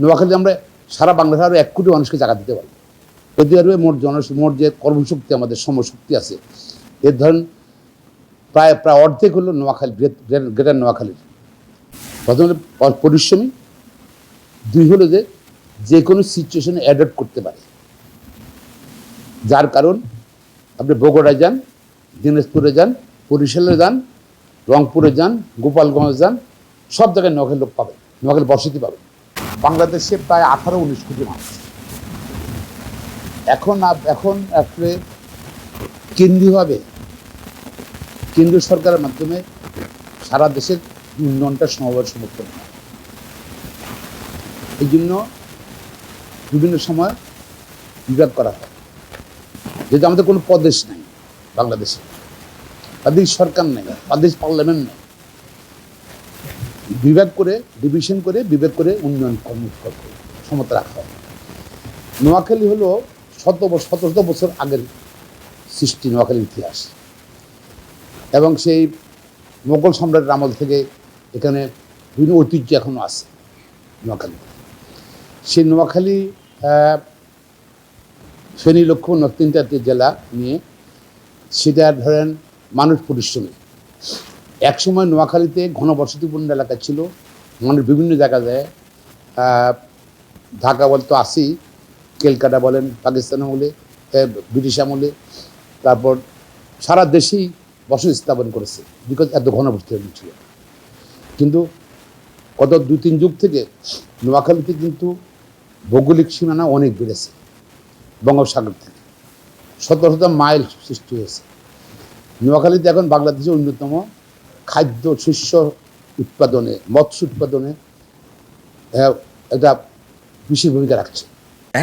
নোয়াখালী আমরা সারা বাংলাদেশে আরও 1 কোটি মানুষকে জায়গা দিতে পারি। সৌদি আরবে মোট যে কর্মশক্তি আমাদের শ্রমশক্তি আছে, এর ধরেন প্রায় অর্ধেক হলো নোয়াখালী, গ্রেটার নোয়াখালীর। প্রথমে পরিশ্রমী, 2 হলো যে কোনো সিচুয়েশনে অ্যাডপ্ট করতে পারে। যার কারণ আপনি বগুড়ায় যান, দিনাজপুরে যান, বরিশালে যান, রংপুরে যান, গোপালগঞ্জে যান, সব জায়গায় নোয়াখালী লোক পাবেন, নোয়াখালী বসতি পাবেন। বাংলাদেশে প্রায় 18-19 কোটি মানুষ। এখন আসলে কেন্দ্রীয়ভাবে কেন্দ্রীয় সরকারের মাধ্যমে সারা দেশের উন্নয়নটা সমবায়ের সমর্থন হয়। এই জন্য বিভিন্ন সময় বিভাগ করা হয়, যেহেতু আমাদের কোনো প্রদেশ নেই বাংলাদেশে, প্রাদেশিক সরকার নেই, প্রাদেশিক পার্লামেন্ট নেই। বিভাগ করে উন্নয়ন ক্ষমতা রাখা হয়। নোয়াখালী হলো 1700 বছর আগের সৃষ্টি, নোয়াখালীর ইতিহাস, এবং সেই মোগল সম্রাটের আমল থেকে এখানে বিভিন্ন ঐতিহ্য এখনও আছে নোয়াখালী। সেই নোয়াখালী ফেনী, লক্ষ্মীপুর, 3টা জেলা নিয়ে, সেটা ধরেন মানুষ পরিশ্রমী। একসময় নোয়াখালীতে ঘনবসতিপূর্ণ এলাকা ছিল, মানুষ বিভিন্ন জায়গা যায়, ঢাকা বলতো আসি, কেলকাটা বলেন পাকিস্তান আমলে, ব্রিটিশ আমলে, তারপর সারা দেশেই বসতি স্থাপন করেছে, বিকজ এত ঘনবসতি ছিল। কিন্তু গত 2-3 যুগ থেকে নোয়াখালীতে কিন্তু ভৌগোলিক সীমানা অনেক বেড়েছে। বঙ্গোপসাগর থেকে শত মাইল সৃষ্টি হয়েছে। নোয়াখালীতে এখন বাংলাদেশের অন্যতম খাদ্য শস্য উৎপাদনে, মৎস্য উৎপাদনে একটা বিশেষ ভূমিকা রাখছে।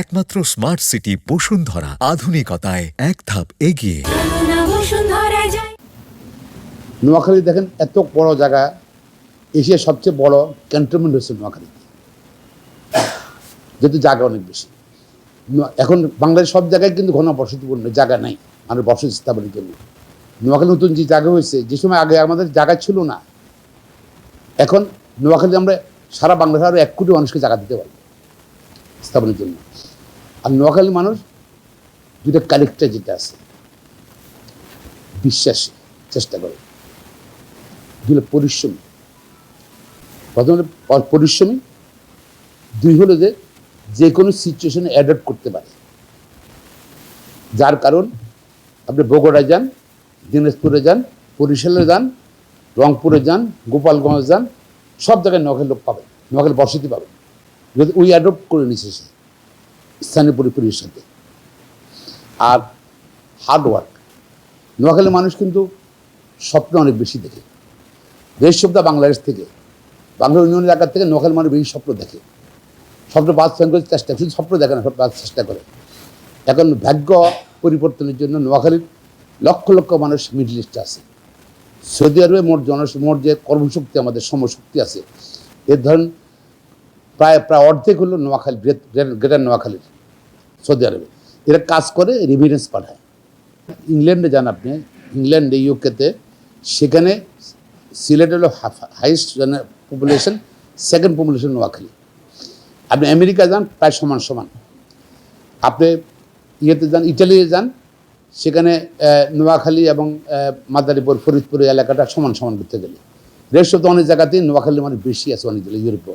একমাত্র স্মার্ট সিটি বসুন্ধরা, আধুনিকতায় এক ধাপ এগিয়ে। নোয়াখালী দেখেন এত বড় জায়গা, এশিয়ার সবচেয়ে বড় ক্যান্টনমেন্ট হচ্ছে নোয়াখালীতে, যেহেতু জায়গা অনেক বেশি। এখন বাংলাদেশ সব জায়গায় কিন্তু ঘনবসতিপূর্ণ জায়গা নাই মানুষ বসতি স্থাপনের জন্য। নোয়াখালী নতুন যে জায়গা হয়েছে, যে সময় আগে আমাদের জায়গা ছিল না, এখন নোয়াখালী আমরা সারা বাংলাদেশে আরও 1 কোটি মানুষকে জায়গা দিতে পারি স্থাপনের জন্য। আর নোয়াখালী মানুষ দুটো ক্যারেক্টার যেটা আছে, বিশ্বাসী, চেষ্টা করে, দুটো পরিশ্রমী। প্রথমে পরিশ্রমী, 2 হলো যে কোনো সিচুয়েশনে অ্যাডপ্ট করতে পারে। যার কারণ আপনি বগুড়ায় যান, দিনাজপুরে যান, বরিশালে যান, রংপুরে যান, গোপালগঞ্জে যান, সব জায়গায় নোয়াখালী লোক পাবেন, নোয়াখালী বসতি পাবেন, যদি ওই অ্যাডপ্ট করে নিচ্ছে সে স্থানীয় পরিবেশের সাথে। আর হার্ডওয়ার্ক, নোয়াখালী মানুষ কিন্তু স্বপ্ন অনেক বেশি দেখে, দেশ শব্দ বাংলাদেশ থেকে, বাংলা অন্য জায়গার থেকে নোয়াখালী মানুষ বেশি স্বপ্ন দেখে, স্বপ্ন বাস্তবায়ন করে চেষ্টা, শুধু স্বপ্ন দেখে না, সব চেষ্টা করে। এখন ভাগ্য পরিবর্তনের জন্য নোয়াখালীর লক্ষ লক্ষ মানুষ মিডল ইস্টে আছে। সৌদি আরবে মোট যে কর্মশক্তি আমাদের শ্রমশক্তি আছে, এর ধরেন প্রায় অর্ধেক হলো নোয়াখালী, গ্রেটার নোয়াখালীর, সৌদি আরবে। এরা কাজ করে, রেমিটেন্স পাঠায়। ইংল্যান্ডে যান আপনি, ইংল্যান্ডে, ইউকেতে, সেখানে সিলেট হলো highest population, second population Noakhali. আপনি আমেরিকা যান, প্রায় সমান। আপনি ইয়েতে যান, ইটালিতে যান, সেখানে নোয়াখালী এবং মাদারীপুর, ফরিদপুর এলাকাটা সমান করতে গেলে। রেস্ট তো অনেক জায়গাতেই নোয়াখালী মানে বেশি আছে, অনেক জায়গায় ইউরোপে।